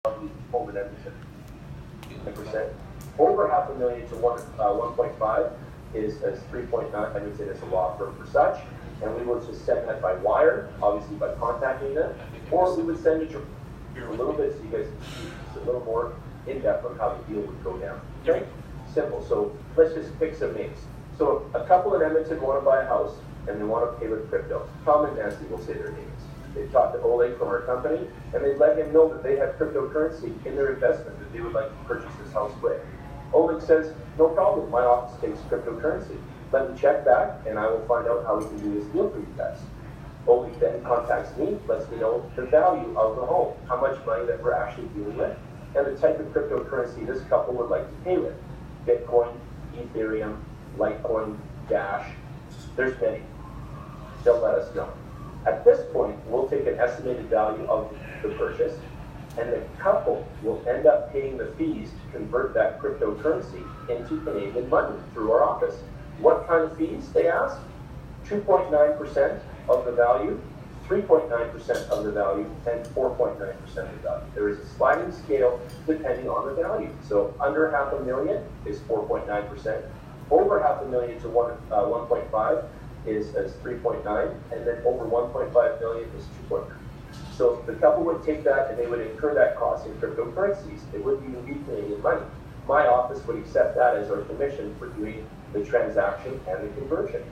home in Edmonton. 10%. Over $500,000 to 1.5 is 3.9. I would say that's a law firm for such. And we would just send that by wire, obviously by contacting them, or we would send it a little bit so you guys can see a little more in depth on how the deal would go down. Okay? Simple. So let's just pick some names. So a couple in Edmonton want to buy a house and they want to pay with crypto. Tom and Nancy will say their names. They've talked to Oleg from our company, and they've let him know that they have cryptocurrency in their investment, that they would like to purchase this house with. Oleg says, no problem, my office takes cryptocurrency. Let me check back, and I will find out how we can do this deal for you guys. Oleg then contacts me, lets me know the value of the home, how much money that we're actually dealing with, and the type of cryptocurrency this couple would like to pay with. Bitcoin, Ethereum, Litecoin, Dash, there's many. They'll let us know. At this point, we'll take an estimated value of the purchase, and the couple will end up paying the fees to convert that cryptocurrency into Canadian money through our office. What kind of fees, they ask? 2.9% of the value, 3.9% of the value, and 4.9% of the value. There is a sliding scale depending on the value. So under $500,000 is 4.9%, over $500,000 to 1.5 is 3.9, and then over 1.5 million is 2.9. So the couple would take that and they would incur that cost in cryptocurrencies. It wouldn't even be Canadian money. My office would accept that as our commission for doing the transaction and the conversion.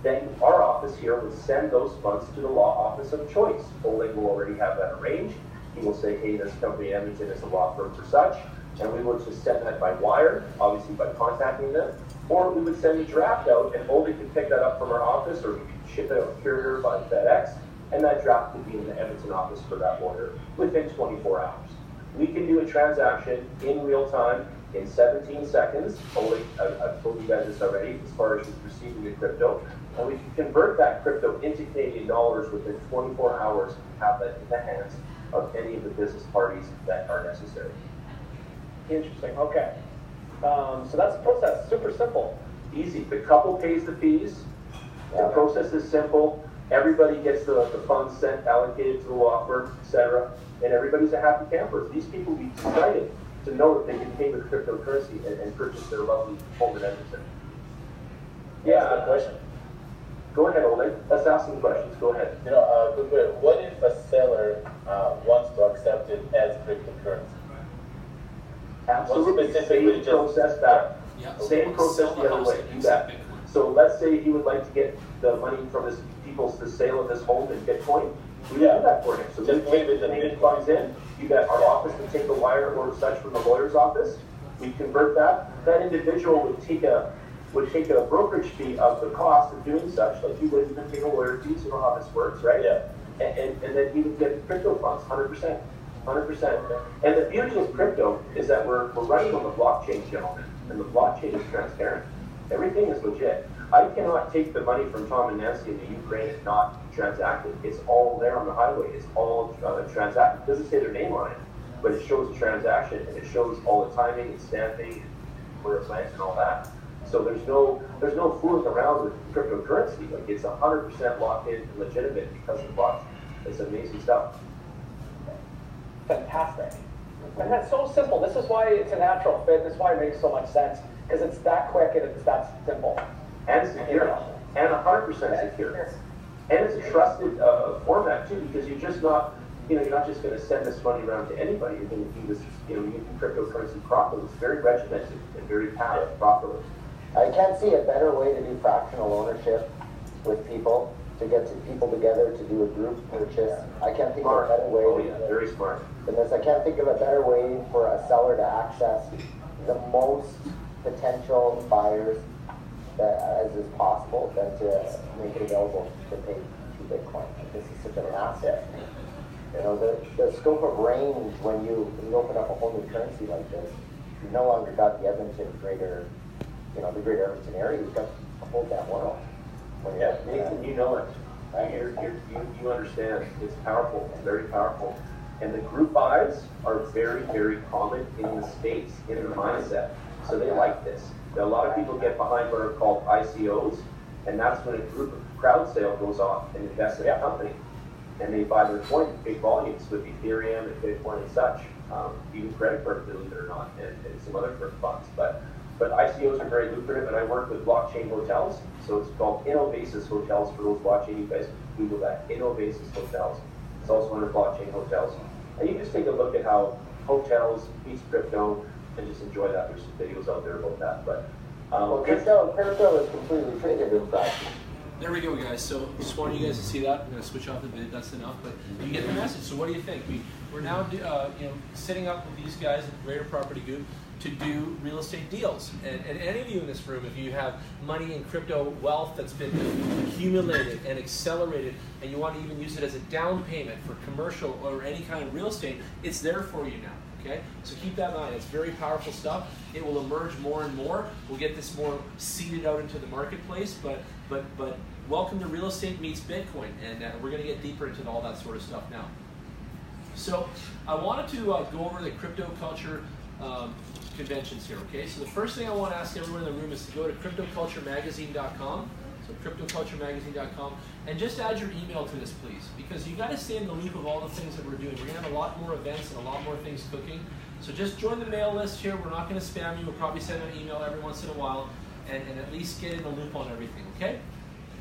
Then our office here would send those funds to the law office of choice. Oleg will already have that arranged. He will say, hey, this company in Edmonton is a law firm for such, and we would just send that by wire, obviously by contacting them, or we would send a draft out, and Oleg could pick that up from our office, or we could ship it out courier by FedEx, and that draft would be in the Edmonton office for that lawyer within 24 hours. We can do a transaction in real time in 17 seconds. Oleg, I've told you guys this already, as far as receiving the crypto, and we can convert that crypto into Canadian dollars within 24 hours and have that in the hands of any of the business parties that are necessary. Interesting, okay. So that's the process, super simple. Easy. The couple pays the fees. The process is simple. Everybody gets the funds sent, allocated to the law firm, etc. And everybody's a happy camper. These people will be excited to know that they can pay with cryptocurrency and purchase their lovely home in Edmonton. Yeah, good question. Go ahead, Oleg. Let's ask some questions. Go ahead. What if a seller wants to accept it as cryptocurrency? Absolutely. Same process back. Yeah. Same process the other way. Do that. So let's say he would like to get the money from his the sale of this home in Bitcoin. We would do that for him. So just leave it, the native funds in. You got our office would take the wire or such from the lawyer's office. We convert that. That individual would take a brokerage fee of the cost of doing such, like you would even take a lawyer fees. You know how this works, right? Yeah. And then he would get crypto funds, 100%. 100%. And the beauty of crypto is that we're running on the blockchain, gentlemen, and the blockchain is transparent. Everything is legit. I cannot take the money from Tom and Nancy in the Ukraine and not transact it. It's all there on the highway. It's all transacted. It doesn't say their name on it, but it shows the transaction, and it shows all the timing and stamping and where it lands and all that. So there's no fooling around with cryptocurrency. Like, it's 100% locked in and legitimate because of the blockchain. It's amazing stuff. Fantastic. And that's so simple. This is why it's a natural fit. This is why it makes so much sense, because it's that quick and it's that simple. And secure. And 100% secure. And it's a trusted format too, because you're just not, you're not just going to send this money around to anybody. You're going to do this, using cryptocurrency properly. It's very regimented and very passive properly. I can't see a better way to do fractional ownership with people, to get people together to do a group purchase. I can't think of a better way. Oh yeah, very smart. Than this. I can't think of a better way for a seller to access the most potential buyers as is possible than to make it available to pay to Bitcoin. This is such an asset. The scope of range when you open up a whole new currency like this, you no longer got the Edmonton greater, the greater Edmonton area. You've got the whole damn world. Yeah, Nathan, you know it. You understand. It's powerful. It's very powerful. And the group buys are very, very common in the States, in the mindset. So they like this. A lot of people get behind what are called ICOs, and that's when a group of crowd sale goes off and invests in a company. And they buy their coin in big volumes with Ethereum and Bitcoin and such. even credit cards, believe it or not, and some other funds. But ICOs are very lucrative, and I work with blockchain hotels. So it's called Innovasis Hotels for those watching. You guys Google that, Innovasis Hotels. It's also under blockchain hotels. And you just take a look at how hotels meets crypto and just enjoy that. There's some videos out there about that. But well, crypto is completely traded in fact. There we go, guys. So just wanted you guys to see that. I'm going to switch off the vid. That's enough. But you get the message. So what do you think? We're now setting up with these guys at Greater Property Group to do real estate deals. And any of you in this room, if you have money in crypto wealth that's been accumulated and accelerated, and you want to even use it as a down payment for commercial or any kind of real estate, it's there for you now. Okay, so keep that in mind. It's very powerful stuff. It will emerge more and more. We'll get this more seeded out into the marketplace. But welcome to Real Estate Meets Bitcoin, and we're going to get deeper into all that sort of stuff now. So I wanted to go over the crypto culture conventions here. Okay, so the first thing I want to ask everyone in the room is to go to cryptoculturemagazine.com. So cryptoculturemagazine.com, and just add your email to this, please, because you got to stay in the loop of all the things that we're doing. We're going to have a lot more events and a lot more things cooking. So just join the mail list here. We're not going to spam you. We'll probably send an email every once in a while, and at least get in the loop on everything. Okay.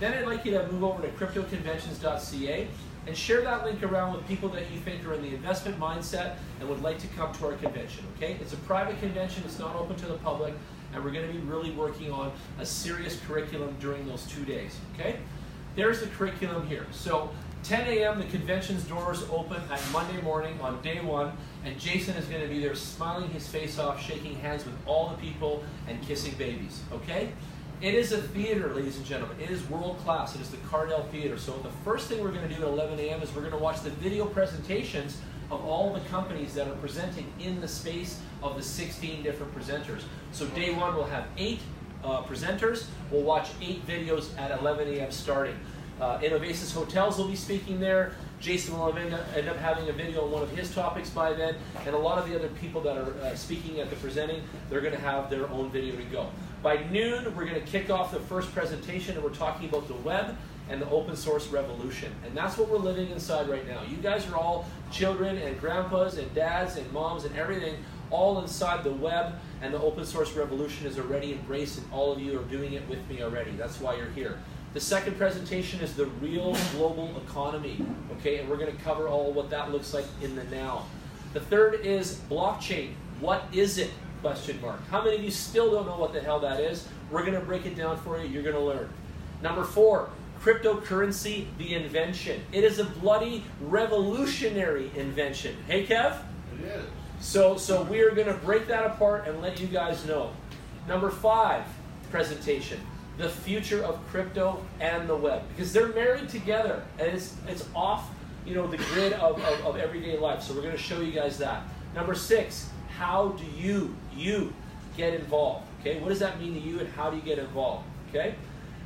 Then I'd like you to move over to cryptoconventions.ca and share that link around with people that you think are in the investment mindset and would like to come to our convention. Okay. It's a private convention. It's not open to the public. And we're going to be really working on a serious curriculum during those 2 days, okay? There's the curriculum here. So 10 a.m. the convention's doors open at Monday morning on day one, and Jason is going to be there smiling his face off, shaking hands with all the people and kissing babies, okay? It is a theater, ladies and gentlemen. It is world class. It is the Cardell Theater. So the first thing we're going to do at 11 a.m. is we're going to watch the video presentations of all the companies that are presenting in the space of the 16 different presenters. So day one we'll have 8 presenters. We'll watch 8 videos at 11 a.m. starting. Innovasis Hotels will be speaking there. Jason will end up having a video on one of his topics by then, and a lot of the other people that are speaking at the presenting, they're going to have their own video to go. By noon, we're going to kick off the first presentation, and we're talking about the web and the open source revolution. And that's what we're living inside right now. You guys are all children and grandpas and dads and moms and everything, all inside the web, and the open source revolution is already embraced, and all of you are doing it with me already. That's why you're here. The second presentation is the real global economy, okay? And we're going to cover all what that looks like in the now. The third is blockchain. What is it? Question mark. How many of you still don't know what the hell that is? We're going to break it down for you. You're going to learn. Number 4, cryptocurrency, the invention. It is a bloody revolutionary invention. Hey, Kev? It is. So we are going to break that apart and let you guys know. Number 5 presentation, the future of crypto and the web, because they're married together and it's off, the grid of everyday life. So we're going to show you guys that. Number 6, how do you get involved? Okay, what does that mean to you, and how do you get involved? Okay.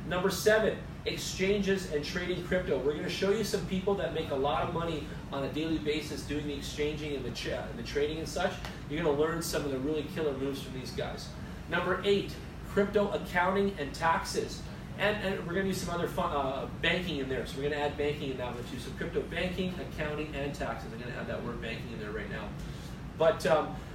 Number 7, exchanges and trading crypto. We're going to show you some people that make a lot of money on a daily basis doing the exchanging and the trading and such. You're going to learn some of the really killer moves from these guys. Number 8, crypto accounting and taxes. And we're going to use some other fun, banking in there. So we're going to add banking in that one too. So crypto banking, accounting, and taxes. I'm going to add that word banking in there right now. But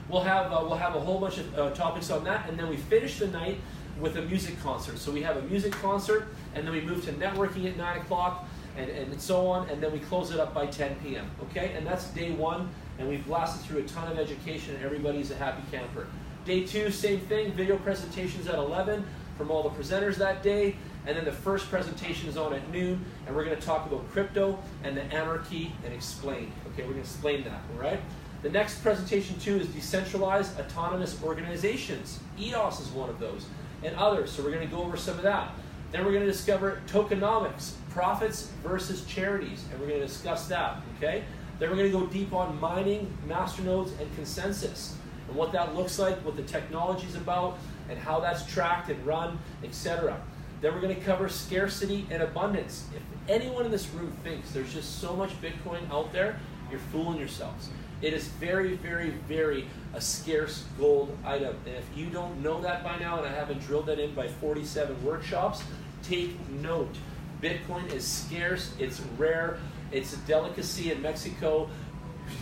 we'll have a whole bunch of topics on that. And then we finish the night with a music concert. So we have a music concert, and then we move to networking at 9 o'clock, and so on, and then we close it up by 10 p.m., okay? And that's day 1, and we've blasted through a ton of education, and everybody's a happy camper. Day 2, same thing, video presentations at 11 from all the presenters that day, and then the first presentation is on at noon, and we're going to talk about crypto and the anarchy and explain, okay? We're going to explain that, all right? The next presentation, too, is decentralized autonomous organizations. EOS is one of those, and others, so we're going to go over some of that. Then we're going to discover tokenomics, profits versus charities, and we're going to discuss that, okay? Then we're going to go deep on mining, masternodes, and consensus, and what that looks like, what the technology is about, and how that's tracked and run, etc. Then we're going to cover scarcity and abundance. If anyone in this room thinks there's just so much Bitcoin out there, you're fooling yourselves. It is very, very, very a scarce gold item. And if you don't know that by now, and I haven't drilled that in by 47 workshops, take note. Bitcoin is scarce, it's rare, it's a delicacy in Mexico.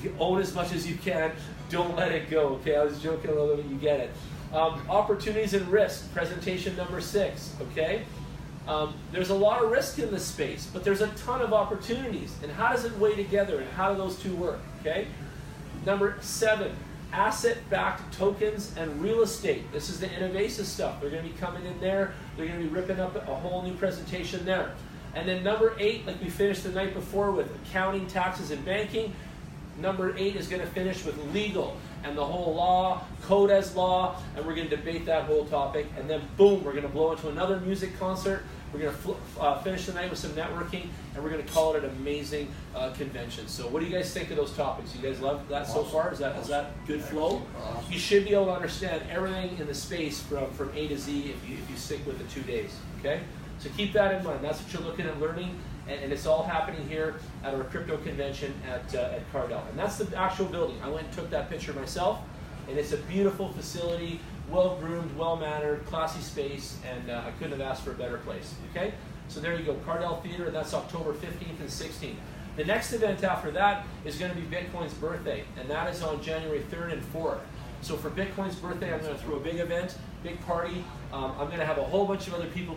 You own as much as you can, Don't let it go, okay? I was joking a little bit, you get it. Opportunities and risk, presentation number 6, okay? There's a lot of risk in this space, but there's a ton of opportunities. And how does it weigh together, and how do those two work, okay? Number 7, asset-backed tokens and real estate. This is the Innovasive stuff. They're going to be coming in there. They're going to be ripping up a whole new presentation there. And then number 8, like we finished the night before with accounting, taxes, and banking, number 8 is going to finish with legal and the whole law, code as law, and we're going to debate that whole topic. And then boom, we're going to blow into another music concert. We're going to finish the night with some networking, and we're going to call it an amazing convention. So what do you guys think of those topics? You guys love that so far? Is that good flow? You should be able to understand everything in the space from A to Z if you stick with the 2 days, okay? So keep that in mind. That's what you're looking at learning, and it's all happening here at our crypto convention at Cardell. And that's the actual building. I went and took that picture myself, and it's a beautiful facility, well-groomed, well-mannered, classy space, and I couldn't have asked for a better place, okay? So there you go, Cardell Theater, that's October 15th and 16th. The next event after that is going to be Bitcoin's birthday, and that is on January 3rd and 4th. So for Bitcoin's birthday, I'm going to throw a big event, big party. I'm going to have a whole bunch of other people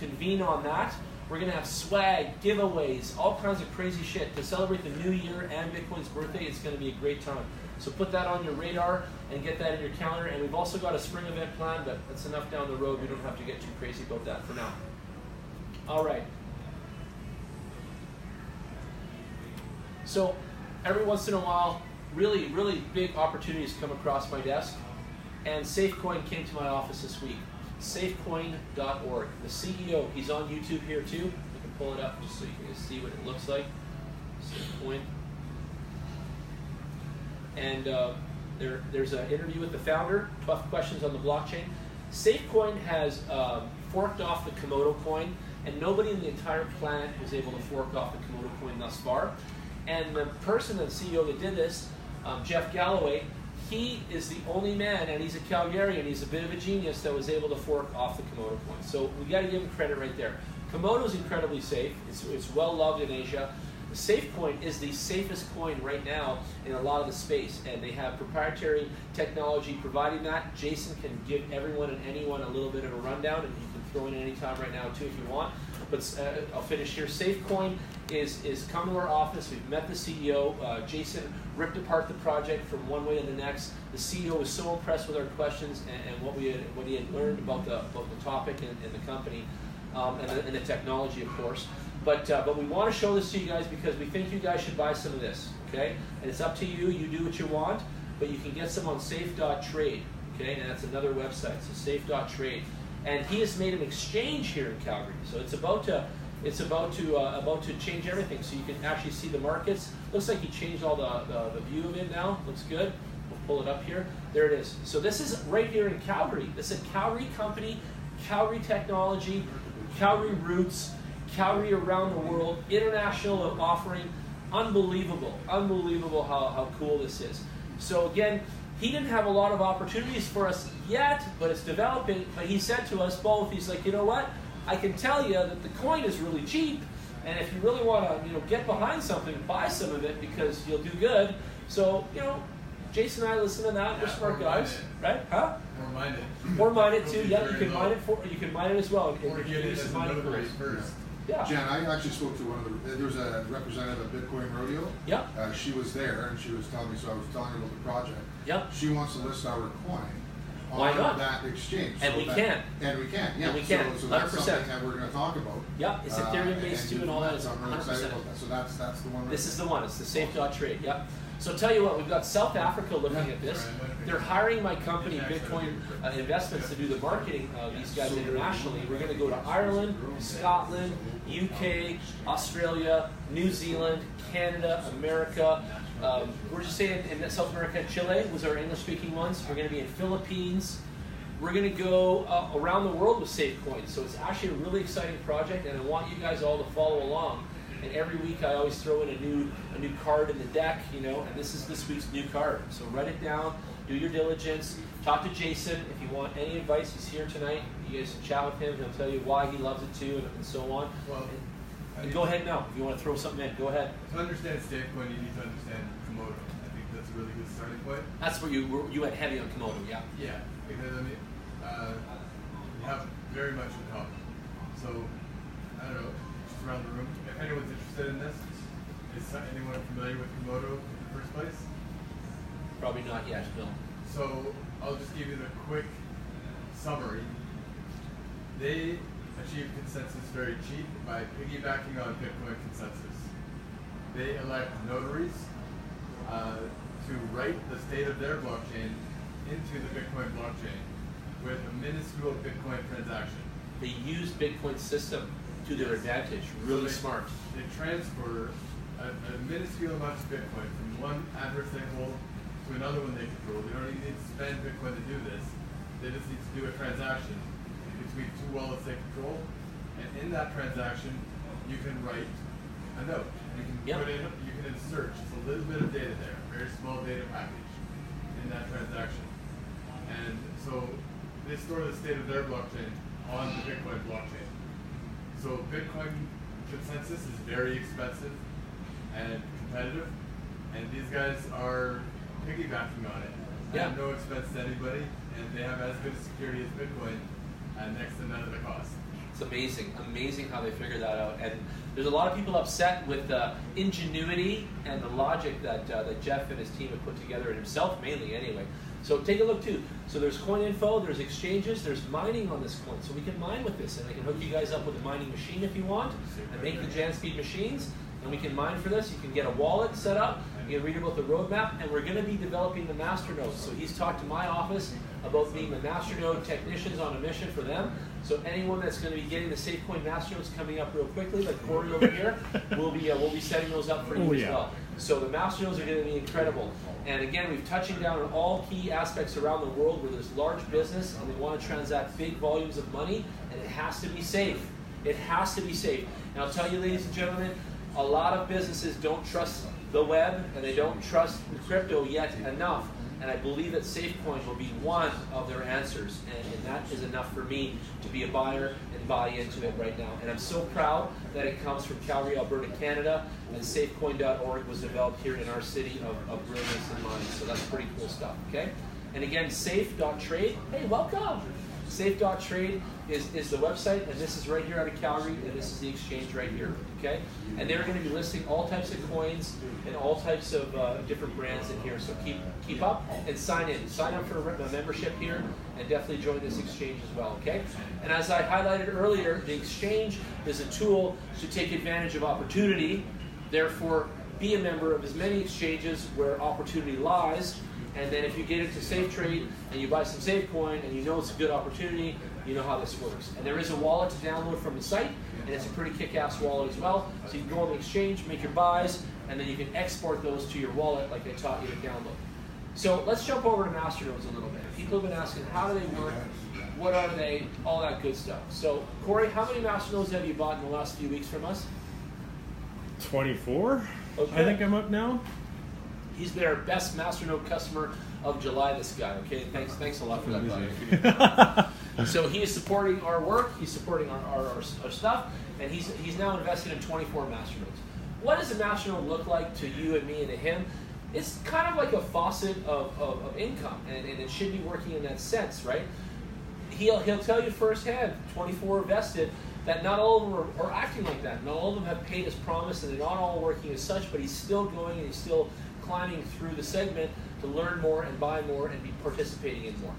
convene on that. We're going to have swag, giveaways, all kinds of crazy shit to celebrate the new year and Bitcoin's birthday. It's going to be a great time. So put that on your radar and get that in your calendar. And we've also got a spring event planned, but that's enough down the road. We don't have to get too crazy about that for now. All right. So every once in a while, really, really big opportunities come across my desk. And SafeCoin came to my office this week. SafeCoin.org. The CEO, he's on YouTube here too. You can pull it up just so you can see what it looks like. SafeCoin. And there's an interview with the founder, 12 questions on the blockchain. SafeCoin has forked off the Komodo coin, and nobody in the entire planet was able to fork off the Komodo coin thus far. And the person, the CEO that did this, Jeff Galloway, he is the only man, and he's a Calgarian, he's a bit of a genius, that was able to fork off the Komodo coin. So we got to give him credit right there. Komodo is incredibly safe. It's well loved in Asia. The SafeCoin is the safest coin right now in a lot of the space, and they have proprietary technology providing that. Jason can give everyone and anyone a little bit of a rundown, and you can throw in any time right now too if you want. But I'll finish here. SafeCoin is come to our office. We've met the CEO. Jason ripped apart the project from one way to the next. The CEO was so impressed with our questions and what he had learned about the topic and the company and the technology, of course. But we want to show this to you guys because we think you guys should buy some of this, okay? And it's up to you. You do what you want, but you can get some on safe.trade, okay? And that's another website, so safe.trade. And he has made an exchange here in Calgary, so it's about to change everything. So you can actually see the markets. Looks like he changed all the view of it now. Looks good. We'll pull it up here. There it is. So this is right here in Calgary. This is a Calgary company, Calgary technology, Calgary roots, Calgary around the world, international offering. Unbelievable how cool this is. So again, he didn't have a lot of opportunities for us yet, but it's developing. But he said to us both, he's like, you know what? I can tell you that the coin is really cheap, and if you really want to, get behind something, buy some of it because you'll do good. So, Jason and I listen to that. We're smart guys, right? Huh? Or mine it too. Yeah, you can mine it as well. Or get it as another way first. Yeah. Jen, I actually spoke to there was a representative of Bitcoin Rodeo. Yeah. She was there and she was telling me, so I was telling her about the project. Yeah. She wants to list our coin Why not? on that exchange. And we can. And we can, yeah. And we can, So that's 100%. something that we're going to talk about. Yeah, it's Ethereum based too and all that. So I'm really excited about that. So that's the one. This is the one. It's the safe.trade. Yep. So tell you what, we've got South Africa looking at this. They're hiring my company, Bitcoin Investments, to do the marketing of these guys internationally. We're going to go to Ireland, Scotland, UK, Australia, New Zealand, Canada, America. We're just saying in South America, Chile was our English-speaking ones. We're going to be in Philippines. We're going to go around the world with SafeCoin. So it's actually a really exciting project, and I want you guys all to follow along. And every week I always throw in a new card in the deck, and this is this week's new card. So write it down, do your diligence, talk to Jason. If you want any advice, he's here tonight. You guys can chat with him. He'll tell you why he loves it too, and so on. Well, and go ahead now. If you want to throw something in, go ahead. To understand SafeCoin, you need to understand Komodo. I think that's a really good starting point. That's where you went heavy on Komodo, yeah. Yeah, because I mean, we have very much in common. So, I don't know, just around the room, if anyone's interested in this, is anyone familiar with Komodo in the first place? Probably not yet, no. So, I'll just give you the quick summary. They achieve consensus very cheap by piggybacking on Bitcoin consensus. They elect notaries to write the state of their blockchain into the Bitcoin blockchain with a minuscule Bitcoin transaction. They use Bitcoin system to their advantage. Really So smart. They transfer a minuscule amount of Bitcoin from one address they hold to another one they control. They don't even need to spend Bitcoin to do this. They just need to do a transaction between two wallets they control. And in that transaction, you can write a note. You can put in, you can insert just a little bit of data there, a very small data package in that transaction. And so they store the state of their blockchain on the Bitcoin blockchain. So Bitcoin consensus is very expensive and competitive, and these guys are piggybacking on it at no expense to anybody, and they have as good a security as Bitcoin at next to none of the cost. It's amazing how they figure that out. And there's a lot of people upset with the ingenuity and the logic that Jeff and his team have put together, and himself mainly anyway. So take a look too. So there's coin info, there's exchanges, there's mining on this coin. So we can mine with this, and I can hook you guys up with a mining machine if you want, and make the JanSpeed machines, and we can mine for this. You can get a wallet set up, you can read about the roadmap, and we're going to be developing the Masternodes. So he's talked to my office about being the Masternode technicians on a mission for them. So anyone that's going to be getting the SafeCoin Masternodes coming up real quickly, like Corey over here, we'll be setting those up for you as well. So the Masternodes are going to be incredible. And again, we're touching down on all key aspects around the world where there's large business and they want to transact big volumes of money, and it has to be safe. It has to be safe. And I'll tell you, ladies and gentlemen, a lot of businesses don't trust the web and they don't trust crypto yet enough. And I believe that SafeCoin will be one of their answers. And that is enough for me to be a buyer and buy into it right now. And I'm so proud that it comes from Calgary, Alberta, Canada, and SafeCoin.org was developed here in our city of brilliance and mind. So that's pretty cool stuff, okay? And again, safe.trade. Hey, welcome! Safe.trade is the website, and this is right here out of Calgary, and this is the exchange right here, okay? And they're going to be listing all types of coins and all types of different brands in here, so keep up and sign in. Sign up for a membership here, and definitely join this exchange as well, okay? And as I highlighted earlier, the exchange is a tool to take advantage of opportunity, therefore be a member of as many exchanges where opportunity lies. And then if you get into SafeTrade and you buy some SafeCoin and you know it's a good opportunity, you know how this works. And there is a wallet to download from the site, and it's a pretty kick-ass wallet as well. So you can go on the exchange, make your buys, and then you can export those to your wallet like I taught you to download. So let's jump over to Masternodes a little bit. People have been asking, how do they work? What are they? All that good stuff. So Corey, how many Masternodes have you bought in the last few weeks from us? 24. Okay. I think I'm up now. He's their best Masternode customer of July, this guy, okay? Thanks a lot for that, buddy. So he is supporting our work, he's supporting our stuff, and he's now invested in 24 Masternodes. What does a Masternode look like to you and me and to him? It's kind of like a faucet of income, and it should be working in that sense, right? He'll tell you firsthand, 24 vested, that not all of them are acting like that. Not all of them have paid as promised, and they're not all working as such, but he's still going and he's still climbing through the segment to learn more and buy more and be participating in more.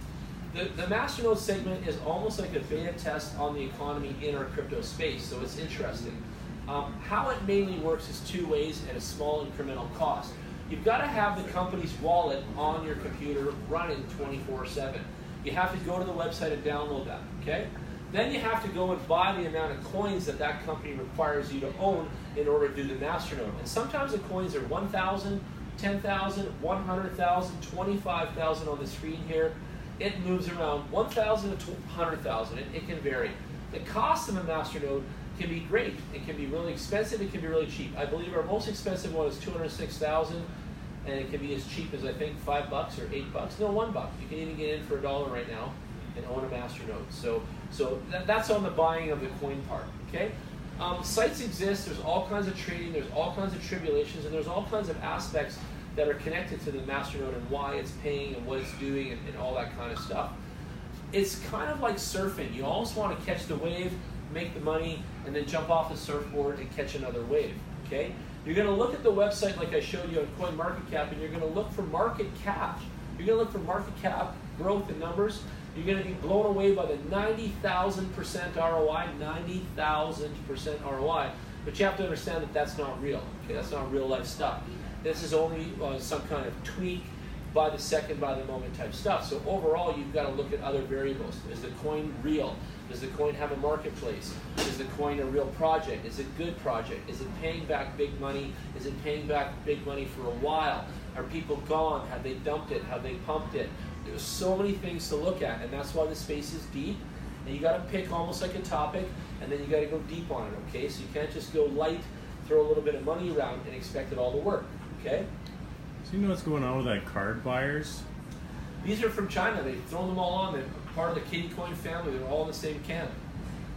The Masternode segment is almost like a beta test on the economy in our crypto space, so it's interesting. How it mainly works is two ways at a small incremental cost. You've got to have the company's wallet on your computer running 24/7. You have to go to the website and download that, okay? Then you have to go and buy the amount of coins that company requires you to own in order to do the Masternode. And sometimes the coins are 1,000, 10,000, 100,000, 25,000 on the screen here. It moves around 1,000 to 100,000. It can vary. The cost of a Masternode can be great. It can be really expensive. It can be really cheap. I believe our most expensive one is 206,000, and it can be as cheap as I think $5 or $8. No, $1. You can even get in for $1 right now and own a Masternode. So that's on the buying of the coin part. Okay. Sites exist, there's all kinds of trading, there's all kinds of tribulations, and there's all kinds of aspects that are connected to the masternode and why it's paying and what it's doing and all that kind of stuff. It's kind of like surfing. You always want to catch the wave, make the money, and then jump off the surfboard and catch another wave, okay? You're going to look at the website like I showed you on CoinMarketCap, and you're going to look for market cap. You're going to look for market cap growth in numbers. You're going to be blown away by the 90,000% ROI, 90,000% ROI. But you have to understand that that's not real, okay? That's not real life stuff. This is only some kind of tweak, by the second, by the moment type stuff. So overall, you've got to look at other variables. Is the coin real? Does the coin have a marketplace? Is the coin a real project? Is it a good project? Is it paying back big money? Is it paying back big money for a while? Are people gone? Have they dumped it? Have they pumped it? There's so many things to look at, and that's why the space is deep. And you got to pick almost like a topic, and then you got to go deep on it, okay? So you can't just go light, throw a little bit of money around, and expect it all to work, okay? So you know what's going on with that card buyers? These are from China. They've thrown them all on. They're part of the Kitty Coin family. They're all in the same camp.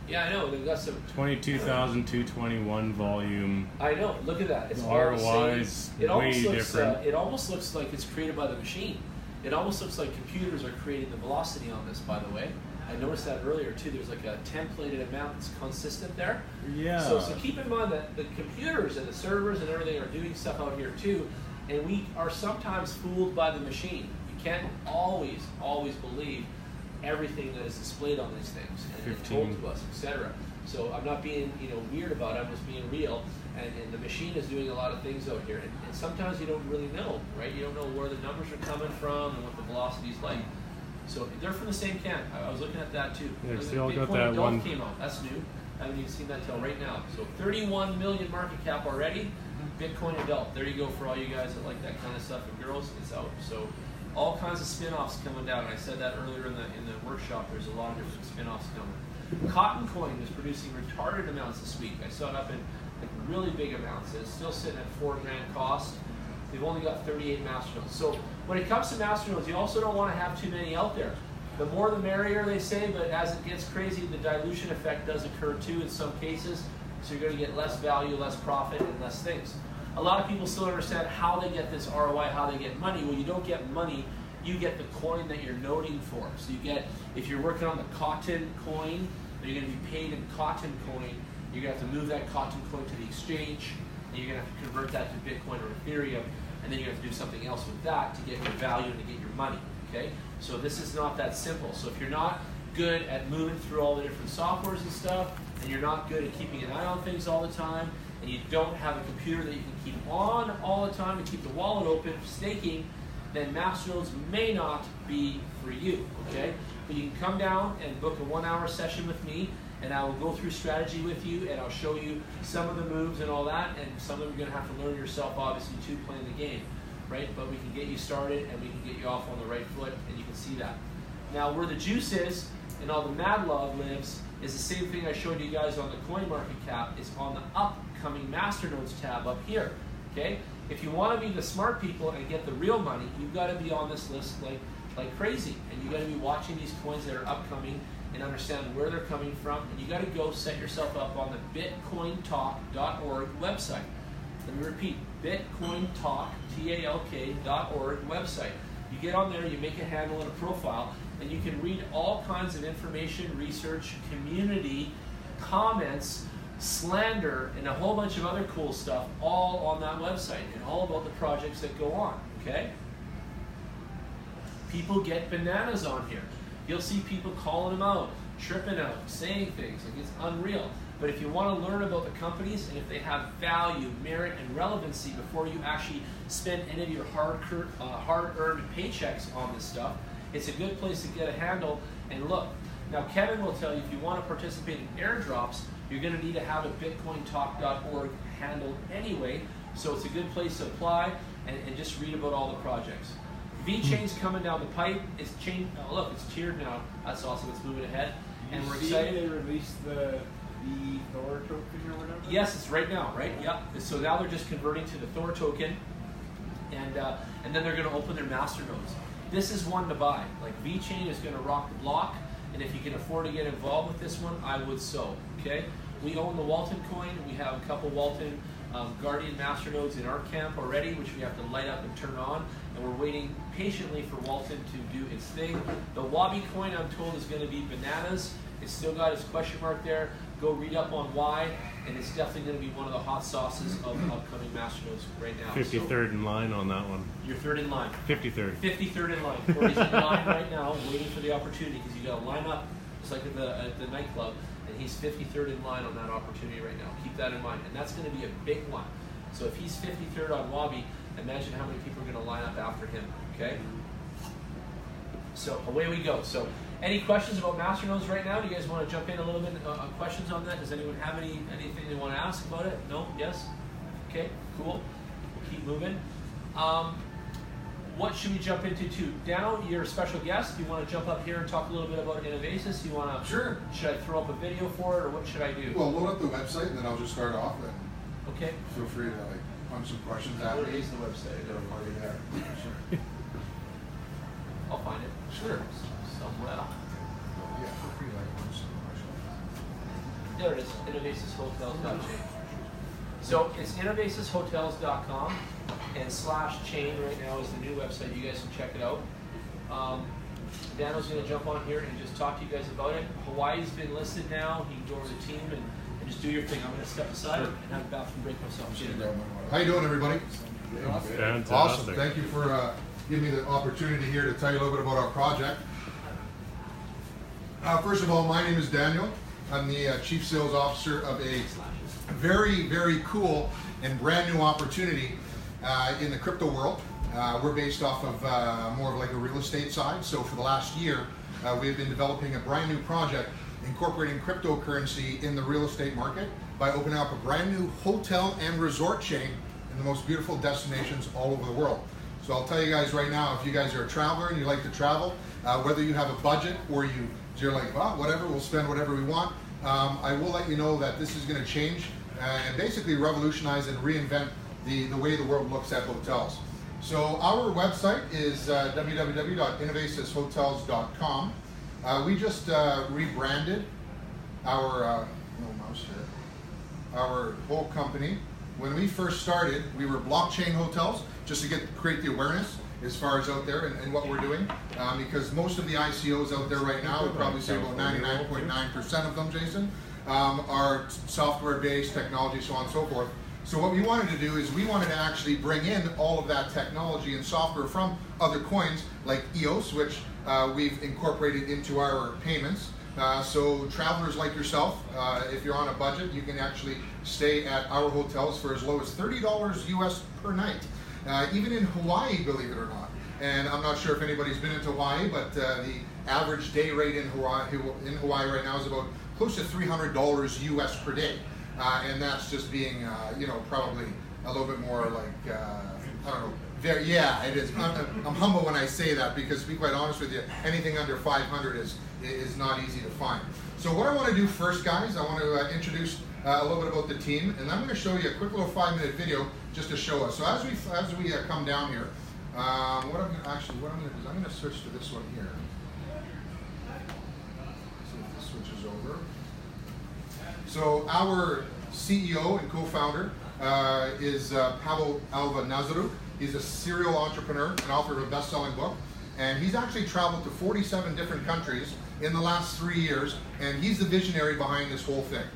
Yeah, I know. They've got some 22,221 volume. I know. Look at that. It's The all the ROI same. is It almost way looks. different. It almost looks like it's created by the machine. It almost looks like computers are creating the velocity on this. By the way, I noticed that earlier too. There's like a templated amount that's consistent there. Yeah. So keep in mind that the computers and the servers and everything are doing stuff out here too, and we are sometimes fooled by the machine. You can't always believe everything that is displayed on these things and told to us, etc. So I'm not being weird about it. I'm just being real. And the machine is doing a lot of things out here. And sometimes you don't really know, right? You don't know where the numbers are coming from and what the velocity is like. So they're from the same camp. I was looking at that too. Yeah, The they all got Bitcoin that Adult one. came out. That's new. I haven't even seen that till right now. So 31 million market cap already. Bitcoin Adult. There you go for all you guys that like that kind of stuff. And girls, it's out. So all kinds of spin-offs coming down. I said that earlier in the workshop. There's a lot of different spin-offs coming. Cotton Coin is producing retarded amounts this week. I saw it up in really big amounts. It's still sitting at $4 grand cost. They've only got 38 masternodes. So when it comes to masternodes, you also don't want to have too many out there. The more the merrier, they say, but as it gets crazy, the dilution effect does occur too in some cases. So you're going to get less value, less profit, and less things. A lot of people still understand how they get this ROI, how they get money. Well, you don't get money, you get the coin that you're noting for. So you get, if you're working on the cotton coin, then you're going to be paid in cotton coin. You're going to have to move that cotton coin to the exchange, and you're going to have to convert that to Bitcoin or Ethereum, and then you have to do something else with that to get your value and to get your money, okay? So this is not that simple. So if you're not good at moving through all the different softwares and stuff, and you're not good at keeping an eye on things all the time, and you don't have a computer that you can keep on all the time and keep the wallet open for staking, then Masternodes may not be for you, okay? But you can come down and book a 1-hour session with me, and I will go through strategy with you, and I'll show you some of the moves and all that, and some of them you're going to have to learn yourself, obviously, to playing the game, right? But we can get you started, and we can get you off on the right foot, and you can see that. Now, where the juice is, and all the mad love lives, is the same thing I showed you guys on the CoinMarketCap. It's on the upcoming Masternodes tab up here, okay? If you want to be the smart people and get the real money, you've got to be on this list like crazy, and you got to be watching these coins that are upcoming and understand where they're coming from, and you got to go set yourself up on the bitcointalk.org website. Let me repeat, bitcointalk, T-A-L-K.org website. You get on there, you make a handle and a profile, and you can read all kinds of information, research, community, comments, slander, and a whole bunch of other cool stuff all on that website, and all about the projects that go on, okay? People get bananas on here. You'll see people calling them out, tripping out, saying things, like it's unreal. But if you want to learn about the companies and if they have value, merit, and relevancy before you actually spend any of your hard-earned paychecks on this stuff, it's a good place to get a handle and look. Now, Kevin will tell you if you want to participate in airdrops, you're going to need to have a bitcointalk.org handle anyway, so it's a good place to apply and just read about all the projects. V-Chain's coming down the pipe. It's chain. Oh, look, it's tiered now. That's awesome. It's moving ahead, and we're excited. They released the Thor token or whatever. Yes, it's right now, right? Yep. So now they're just converting to the Thor token, and then they're going to open their masternodes. This is one to buy. Like V-Chain is going to rock the block, and if you can afford to get involved with this one, I would so. Okay. We own the Walton coin. We have a couple Walton Guardian Masternodes in our camp already, which we have to light up and turn on, and we're waiting patiently for Walton to do its thing. The Wabi coin, I'm told, is going to be bananas. It's still got its question mark there. Go read up on why, and it's definitely going to be one of the hot sauces of upcoming Masternodes right now. 53rd in line on that one. You're third in line. 53rd. 53rd in line. Corey's in line right now, waiting for the opportunity, because you got to line up, just like at the nightclub, and he's 53rd in line on that opportunity right now. Keep that in mind, and that's going to be a big one. So if he's 53rd on Wabi, imagine how many people are going to line up after him. Okay. So away we go. So any questions about Masternodes right now? Do you guys want to jump in a little bit on questions on that? Does anyone have anything they want to ask about it? No? Yes? Okay, cool. We'll keep moving. What should we jump into too? Daniel, you're a special guest. Do you want to jump up here and talk a little bit about Innovasis? You want to? Sure. Should I throw up a video for it, or what should I do? Well, load up the website and then I'll just start off and Okay. feel free to punch some questions at Where me. is the website? I don't Already there. Sure. I'll find it. Sure. Somewhere. Yeah, feel free to punch some questions. There it is, innovasiushotels.chain. So it's innovasiushotels.com, and /chain right now is the new website. You guys can check it out. Daniel's going to jump on here and just talk to you guys about it. Hawaii's been listed now. You can go over the team and just do your thing. I'm going to step aside and have a bathroom break myself. How you doing, everybody? Fantastic. Awesome. Thank you for giving me the opportunity here to tell you a little bit about our project. First of all, my name is Daniel. I'm the Chief Sales Officer of a very, very cool and brand new opportunity in the crypto world. We're based off of more of like a real estate side. So for the last year, we've been developing a brand new project incorporating cryptocurrency in the real estate market by opening up a brand new hotel and resort chain in the most beautiful destinations all over the world. So I'll tell you guys right now, if you guys are a traveler and you like to travel, whether you have a budget or you're like, well, whatever, we'll spend whatever we want, I will let you know that this is going to change and basically revolutionize and reinvent the way the world looks at hotels. So our website is www.innovasiushotels.com. We just rebranded our our whole company. When we first started, we were blockchain hotels, just to create the awareness as far as out there and what we're doing, because most of the ICOs out there right now, I'd probably say about 99.9% of them, Jason, are software-based technology, so on and so forth. So what we wanted to do is we wanted to actually bring in all of that technology and software from other coins like EOS, which we've incorporated into our payments. So travelers like yourself, if you're on a budget, you can actually stay at our hotels for as low as $30 US per night. Even in Hawaii, believe it or not. And I'm not sure if anybody's been into Hawaii, but the average day rate in Hawaii right now is about close to $300 US per day. And that's just being, probably a little bit more like, I don't know. Yeah, it is. I'm humble when I say that because, to be quite honest with you, anything under 500 is not easy to find. So what I want to do first, guys, I want to introduce a little bit about the team, and I'm going to show you a quick little 5-minute video just to show us. So as we come down here, what I'm going to do is I'm going to switch to this one here. See if this switches over. So our CEO and co-founder is Pavel Alva-Nazaru. He's a serial entrepreneur and author of a best-selling book. And he's actually traveled to 47 different countries in the last 3 years, and he's the visionary behind this whole thing.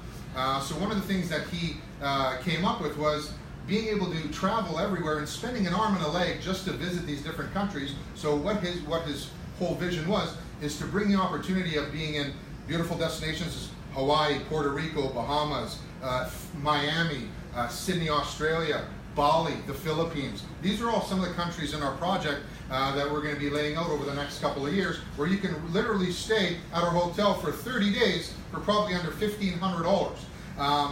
So one of the things that he came up with was being able to travel everywhere and spending an arm and a leg just to visit these different countries. So what his whole vision was is to bring the opportunity of being in beautiful destinations, Hawaii, Puerto Rico, Bahamas, Miami, Sydney, Australia, Bali, the Philippines. These are all some of the countries in our project that we're going to be laying out over the next couple of years, where you can literally stay at our hotel for 30 days for probably under $1,500.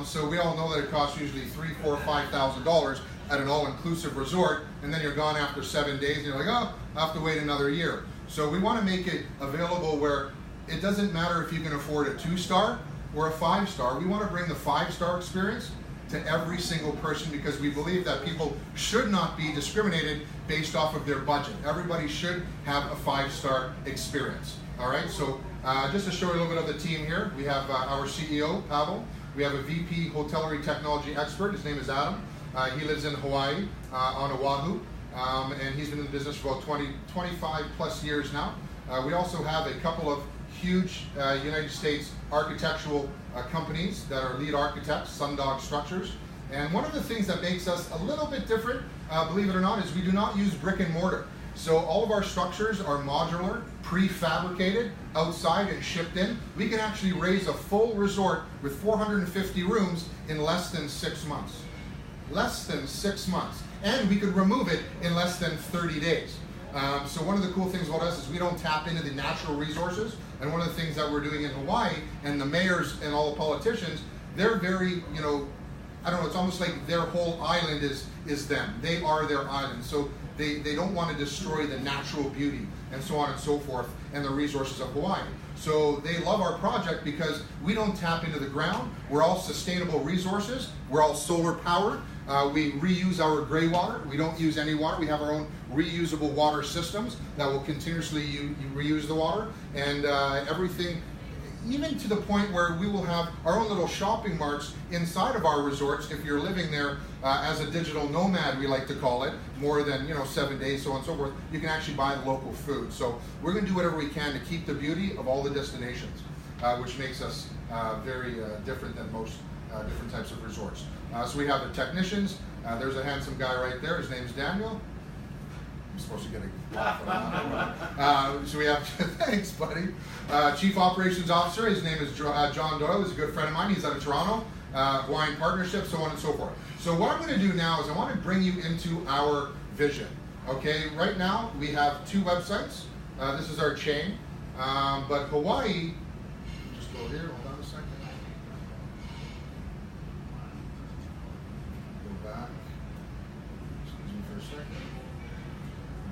So we all know that it costs usually $3,000, $4,000, $5,000 at an all-inclusive resort, and then you're gone after 7 days, and you're like, oh, I have to wait another year. So we want to make it available where it doesn't matter if you can afford a 2-star or a 5-star. We want to bring the 5-star experience to every single person because we believe that people should not be discriminated based off of their budget. Everybody should have a 5-star experience. All right, so just to show you a little bit of the team here, we have our CEO, Pavel. We have a VP Hotellery Technology Expert. His name is Adam. He lives in Hawaii, on Oahu, and he's been in the business for about 25 plus years now. We also have a couple of huge United States architectural companies that are lead architects, Sundog Structures. And one of the things that makes us a little bit different, believe it or not, is we do not use brick and mortar. So all of our structures are modular, prefabricated, outside and shipped in. We can actually raise a full resort with 450 rooms in less than 6 months. Less than 6 months. And we could remove it in less than 30 days. So one of the cool things about us is we don't tap into the natural resources. And one of the things that we're doing in Hawaii, and the mayors and all the politicians, they're very, you know, I don't know, it's almost like their whole island is them. They are their island. So they don't want to destroy the natural beauty and so on and so forth and the resources of Hawaii. So they love our project because we don't tap into the ground. We're all sustainable resources. We're all solar powered. We reuse our gray water. We don't use any water. We have our own reusable water systems that will continuously reuse the water, and everything, even to the point where we will have our own little shopping marts inside of our resorts. If you're living there as a digital nomad, we like to call it, more than 7 days, so on and so forth, you can actually buy the local food. So we're going to do whatever we can to keep the beauty of all the destinations, which makes us very different than most different types of resorts. So we have the technicians. There's a handsome guy right there. His name's Daniel. I'm supposed to get a laugh on that. So we have, thanks, buddy. Chief Operations Officer. His name is John Doyle. He's a good friend of mine. He's out of Toronto. Hawaiian Partnership, so on and so forth. So what I'm going to do now is I want to bring you into our vision. Okay, right now we have 2 websites. This is our chain. But Hawaii, just go here, hold on a second. Go back. Excuse me for a second.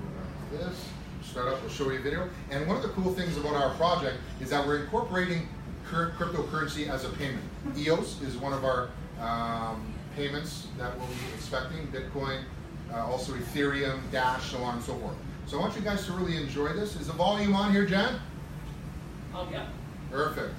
Go back to this. Start up, we'll show you a video. And one of the cool things about our project is that we're incorporating cryptocurrency as a payment. EOS is one of our payments that we'll be expecting. Bitcoin, also Ethereum, Dash, so on and so forth. So I want you guys to really enjoy this. Is the volume on here, Jen? Oh, yeah. Perfect.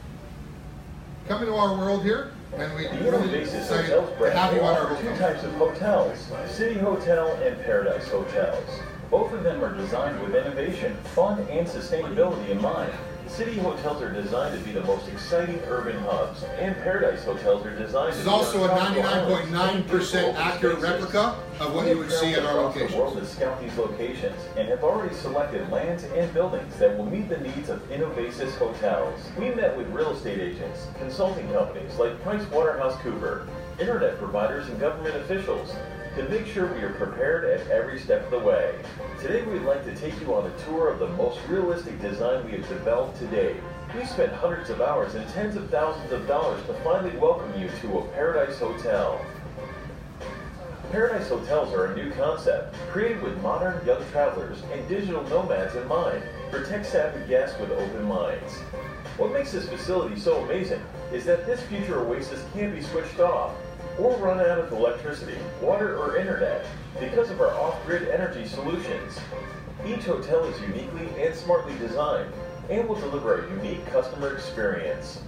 Come into our world here, and we The really Basis excited Hotels to brand have you on our offers 2 hotel. types of hotels, City Hotel and Paradise Hotels. Both of them are designed with innovation, fun, and sustainability in mind. City hotels are designed to be the most exciting urban hubs, and Paradise Hotels are designed This to is be also a 99.9% accurate replica of what you would see at our locations. The world to scout these locations and have already selected lands and buildings that will meet the needs of Innovasis Hotels. We met with real estate agents, consulting companies like PricewaterhouseCoopers, internet providers, and government officials to make sure we are prepared at every step of the way. Today we'd like to take you on a tour of the most realistic design we have developed to date. We spent hundreds of hours and tens of thousands of dollars to finally welcome you to a Paradise Hotel. Paradise Hotels are a new concept, created with modern young travelers and digital nomads in mind, for tech-savvy guests with open minds. What makes this facility so amazing is that this future oasis can't be switched off or run out of electricity, water, or internet because of our off-grid energy solutions. Each hotel is uniquely and smartly designed and will deliver a unique customer experience.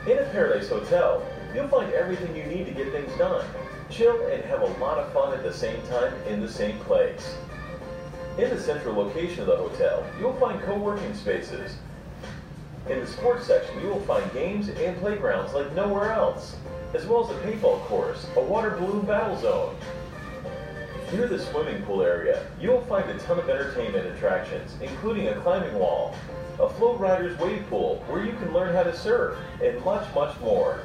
In a Paradise Hotel, you'll find everything you need to get things done, chill, and have a lot of fun at the same time in the same place. In the central location of the hotel, you'll find co-working spaces. In the sports section, you will find games and playgrounds like nowhere else, as well as a paintball course, a water balloon battle zone. Near the swimming pool area, you will find a ton of entertainment attractions, including a climbing wall, a flow rider's wave pool where you can learn how to surf, and much, much more.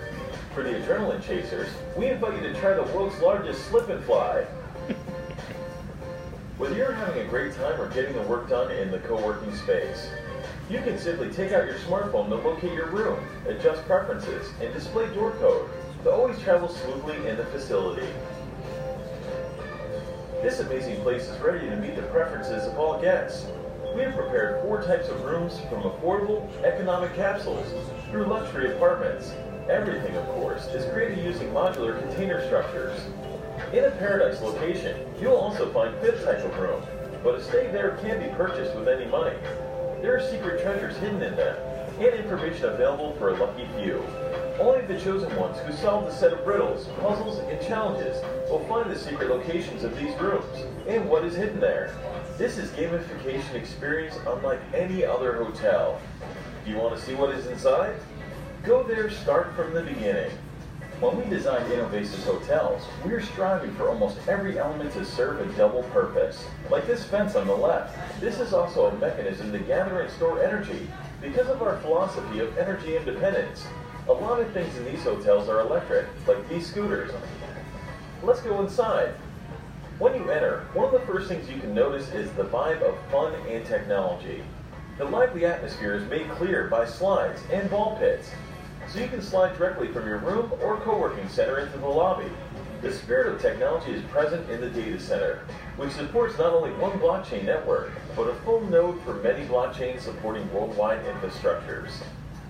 For the adrenaline chasers, we invite you to try the world's largest slip and fly. Whether you're having a great time or getting the work done in the co-working space, you can simply take out your smartphone to locate your room, adjust preferences, and display door code to always travel smoothly in the facility. This amazing place is ready to meet the preferences of all guests. We have prepared 4 types of rooms, from affordable, economic capsules through luxury apartments. Everything, of course, is created using modular container structures. In a Paradise location, you'll also find 5th type of room, but a stay there can be purchased with any money. There are secret treasures hidden in them. and information available for a lucky few. Only the chosen ones who solve the set of riddles, puzzles, and challenges will find the secret locations of these rooms and what is hidden there. This is gamification experience unlike any other hotel. Do you want to see what is inside? Go there, start from the beginning. When we design Innovasis hotels, we're striving for almost every element to serve a double purpose. Like this fence on the left, this is also a mechanism to gather and store energy. Because of our philosophy of energy independence, a lot of things in these hotels are electric, like these scooters. Let's go inside. When you enter, one of the first things you can notice is the vibe of fun and technology. The lively atmosphere is made clear by slides and ball pits, so you can slide directly from your room or co-working center into the lobby. The spirit of technology is present in the data center, which supports not only one blockchain network, but a full node for many blockchains supporting worldwide infrastructures.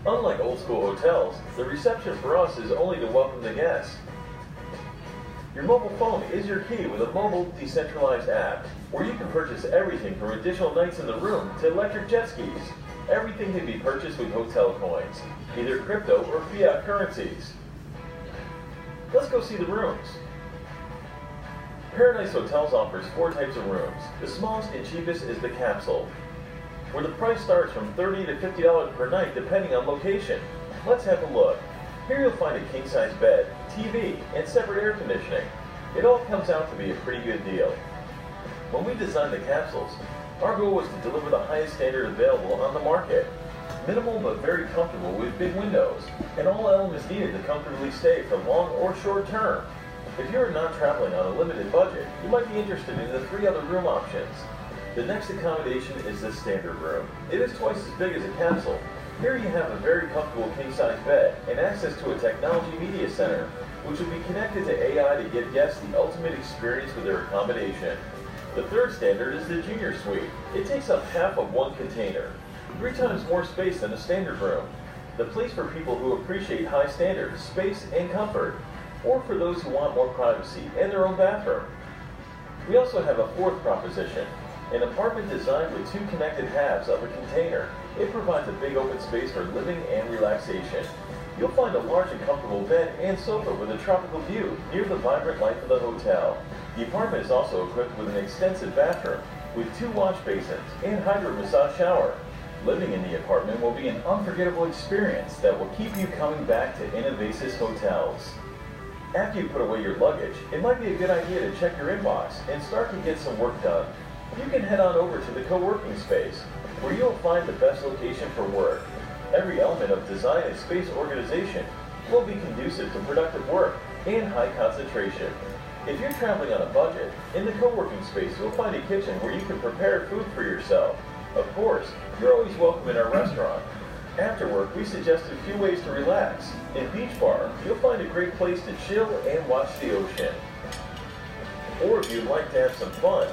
Unlike old school hotels, the reception for us is only to welcome the guests. Your mobile phone is your key with a mobile decentralized app, where you can purchase everything from additional nights in the room to electric jet skis. Everything can be purchased with hotel coins, either crypto or fiat currencies. Let's go see the rooms. Paradise Hotels offers 4 types of rooms. The smallest and cheapest is the capsule, where the price starts from $30 to $50 per night depending on location. Let's have a look. Here you'll find a king-size bed, TV, and separate air conditioning. It all comes out to be a pretty good deal. When we designed the capsules, our goal was to deliver the highest standard available on the market. Minimal but very comfortable with big windows, and all elements needed to comfortably stay for long or short term. If you are not traveling on a limited budget, you might be interested in the 3 other room options. The next accommodation is the standard room. It is twice as big as a capsule. Here you have a very comfortable king-size bed and access to a technology media center, which will be connected to AI to give guests the ultimate experience with their accommodation. The third standard is the junior suite. It takes up half of one container, 3 times more space than a standard room. The place for people who appreciate high standards, space, and comfort, or for those who want more privacy and their own bathroom. We also have a 4th proposition, an apartment designed with 2 connected halves of a container. It provides a big open space for living and relaxation. You'll find a large and comfortable bed and sofa with a tropical view near the vibrant life of the hotel. The apartment is also equipped with an extensive bathroom with 2 wash basins and hydro massage shower. Living in the apartment will be an unforgettable experience that will keep you coming back to Innovasis Hotels. After you put away your luggage, it might be a good idea to check your inbox and start to get some work done. You can head on over to the co-working space, where you'll find the best location for work. Every element of design and space organization will be conducive to productive work and high concentration. If you're traveling on a budget, in the co-working space you'll find a kitchen where you can prepare food for yourself. Of course, you're always welcome in our restaurant. After work, we suggest a few ways to relax. In Beach Bar, you'll find a great place to chill and watch the ocean. Or if you'd like to have some fun,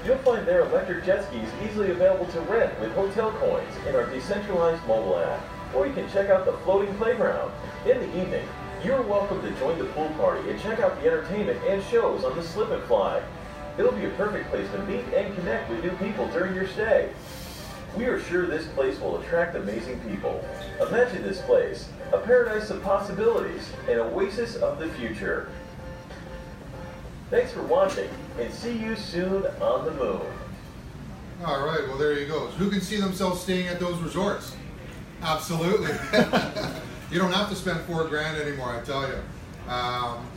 you'll find their electric jet skis easily available to rent with hotel coins in our decentralized mobile app. Or you can check out the floating playground. In the evening, you're welcome to join the pool party and check out the entertainment and shows on the Slip and Fly. It'll be a perfect place to meet and connect with new people during your stay. We are sure this place will attract amazing people. Imagine this place, a paradise of possibilities, an oasis of the future. Thanks for watching, and see you soon on the moon. All right, well, there you go. Who can see themselves staying at those resorts? Absolutely. You don't have to spend $4,000 anymore, I tell you.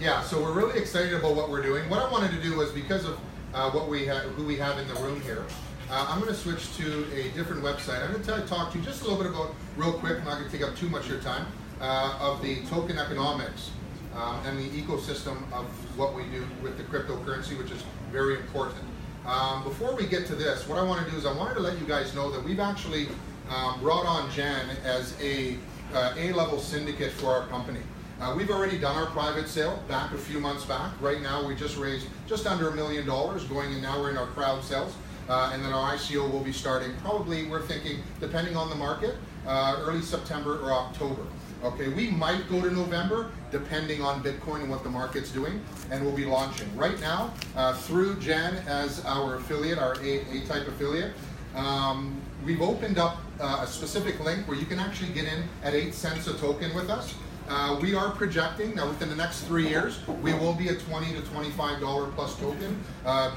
Yeah, so we're really excited about what we're doing. What I wanted to do was, because of who we have in the room here, I'm going to switch to a different website. I'm going to talk to you just a little bit about, real quick, I'm not going to take up too much of your time, of the token economics and the ecosystem of what we do with the cryptocurrency, which is very important. Before we get to this, what I want to do is I wanted to let you guys know that we've actually brought on Jan as a A-level syndicate for our company. We've already done our private sale back a few months back. Right now we just raised just under $1 million going in. Now we're in our crowd sales. And then our ICO will be starting probably, we're thinking, depending on the market, early September or October. Okay, we might go to November, depending on Bitcoin and what the market's doing, and we'll be launching. Right now, through Jan as our affiliate, our A-type affiliate, we've opened up a specific link where you can actually get in at 8 cents a token with us. We are projecting that within the next 3 years, we will be a $20 to $25 plus token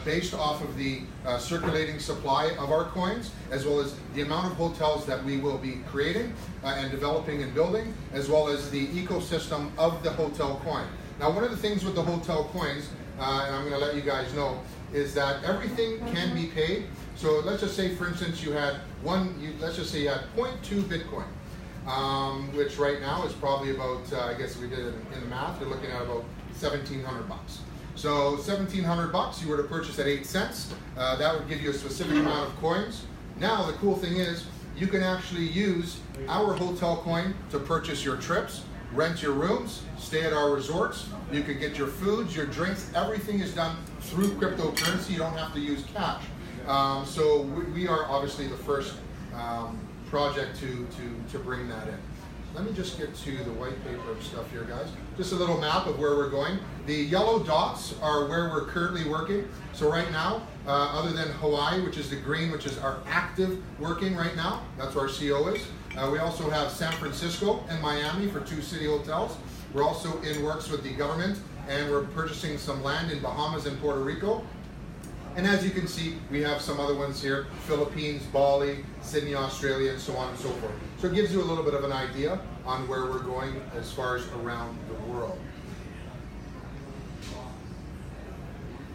based off of the circulating supply of our coins, as well as the amount of hotels that we will be creating and developing and building, as well as the ecosystem of the hotel coin. Now, one of the things with the hotel coins, and I'm going to let you guys know, is that everything can be paid. So let's just say, for instance, you had let's just say you had 0.2 Bitcoin. Which right now is probably about, I guess we did it in the math, you're looking at about $1,700 bucks. So $1,700 bucks, you were to purchase at 8 cents, that would give you a specific amount of coins. Now the cool thing is, you can actually use our hotel coin to purchase your trips, rent your rooms, stay at our resorts. You can get your foods, your drinks, everything is done through cryptocurrency. You don't have to use cash. So we are obviously the first project to bring that in. Let me just get to the white paper and stuff here, guys. Just a little map of where we're going. The yellow dots are where we're currently working. So right now, other than Hawaii, which is the green, which is our active working right now, that's where our CO is. We also have San Francisco and Miami for 2 city hotels. We're also in works with the government, and we're purchasing some land in Bahamas and Puerto Rico. And as you can see, we have some other ones here, Philippines, Bali, Sydney, Australia, and so on and so forth. So it gives you a little bit of an idea on where we're going as far as around the world.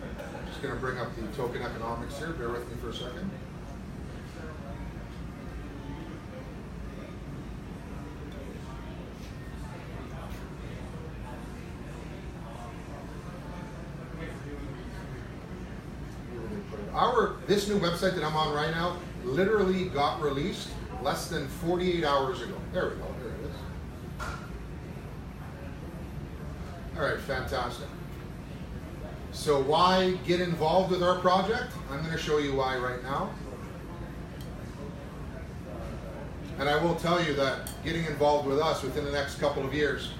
I'm just going to bring up the token economics here. Bear with me for a second. This new website that I'm on right now literally got released less than 48 hours ago. There we go, there it is. All right, fantastic. So why get involved with our project? I'm going to show you why right now. And I will tell you that getting involved with us within the next couple of years,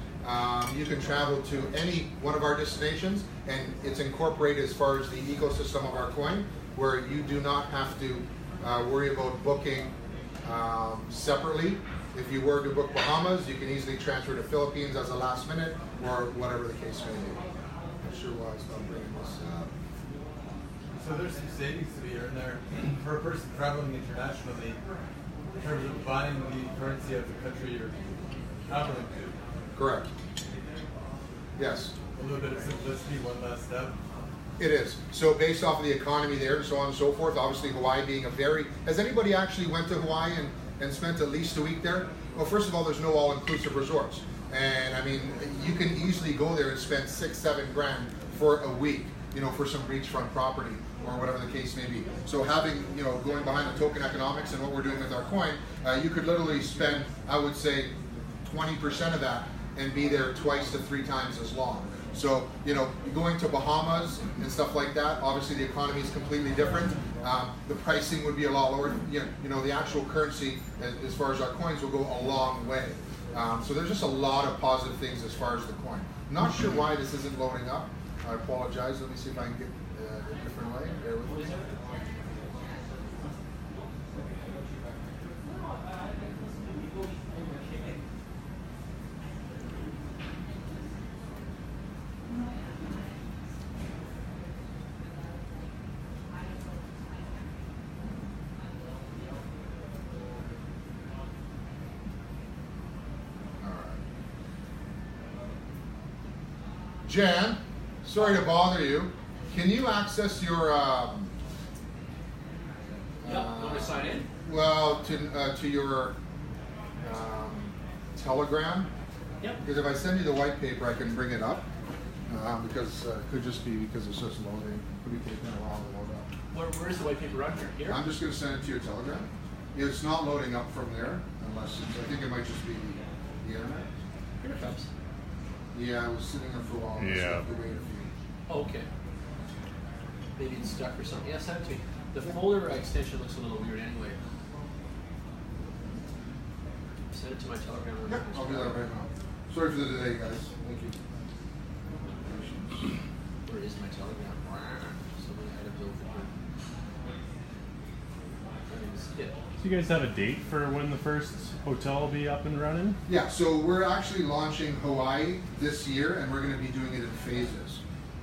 you can travel to any one of our destinations, and it's incorporated as far as the ecosystem of our coin, where you do not have to worry about booking separately. If you were to book Bahamas, you can easily transfer to Philippines as a last minute, or whatever the case may be. I'm not sure why it's not bringing this up. So there's some savings to be earned there for a person traveling internationally in terms of buying the currency of the country you're traveling to. Correct. Yes. A little bit of simplicity, one last step. It is. So based off of the economy there and so on and so forth, obviously Hawaii being a very... Has anybody actually went to Hawaii and spent at least a week there? Well, first of all, there's no all-inclusive resorts. And I mean, you can easily go there and spend $6-7 grand for a week, you know, for some beachfront property or whatever the case may be. So having, you know, going behind the token economics and what we're doing with our coin, you could literally spend, I would say, 20% of that and be there 2 to 3 times as long. So, you know, going to Bahamas and stuff like that, obviously the economy is completely different. The pricing would be a lot lower. You know, the actual currency, as far as our coins, will go a long way. So there's just a lot of positive things as far as the coin. Not sure why this isn't loading up. I apologize. Let me see if I can get a different way. Bear with me. Jan, sorry to bother you. Can you access your you want to sign in? well, to your Telegram? Yep. Because if I send you the white paper, I can bring it up. Because it could just be because it's just loading. It could be taking a while to load up. Where's the white paper on here? Here? I'm just going to send it to your Telegram. It's not loading up from there, unless it's, I think it might just be the internet. Here it comes. Yeah, I was sitting there for a while. Yeah. So wait a few. Oh, okay. Maybe it's stuck or something. Yeah, send it to me. The folder extension looks a little weird anyway. Send it to my Telegram. Yeah, I'll do that right now. Sorry for the delay, guys. Thank you. Where is my Telegram? So many items over here. Yeah. So you guys have a date for when the first hotel will be up and running? Yeah, so we're actually launching Hawaii this year, and we're going to be doing it in phases.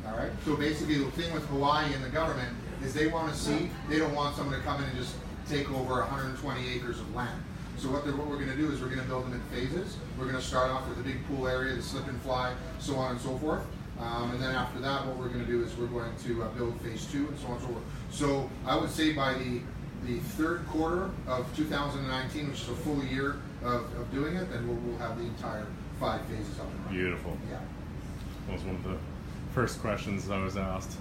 All right. So basically, the thing with Hawaii and the government is they want to see. They don't want someone to come in and just take over 120 acres of land. So what we're going to do is we're going to build them in phases. We're going to start off with the big pool area, the slip and fly, so on and so forth. And then after that, what we're going to do is we're going to build phase 2 and so on and so forth. So I would say by the third quarter of 2019, which is a full year of doing it, then we'll have the entire 5 phases up and running. Beautiful. Yeah. That was one of the first questions I was asked.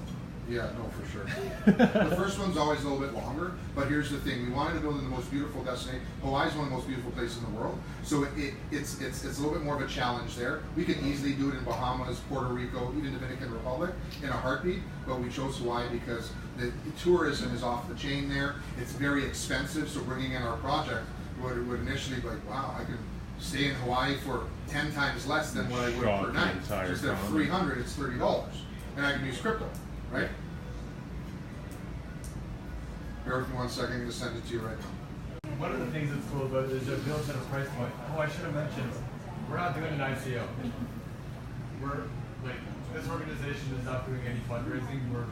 Yeah, no, for sure. The first one's always a little bit longer, but here's the thing: we wanted to build in the most beautiful destination. Hawaii's one of the most beautiful places in the world, so it's a little bit more of a challenge there. We could easily do it in Bahamas, Puerto Rico, even Dominican Republic in a heartbeat, but we chose Hawaii because the tourism is off the chain there. It's very expensive, so bringing in our project would initially be like, wow, I can stay in Hawaii for 10 times less than what I would per night. Instead of $300, it's $30, and I can use crypto. Right? Bear with me 1 second, I'm going to send it to you right now. One of the things that's cool about it is it builds at a price point. Oh, I should have mentioned, we're not doing an ICO. We're, like, this organization is not doing any fundraising. We're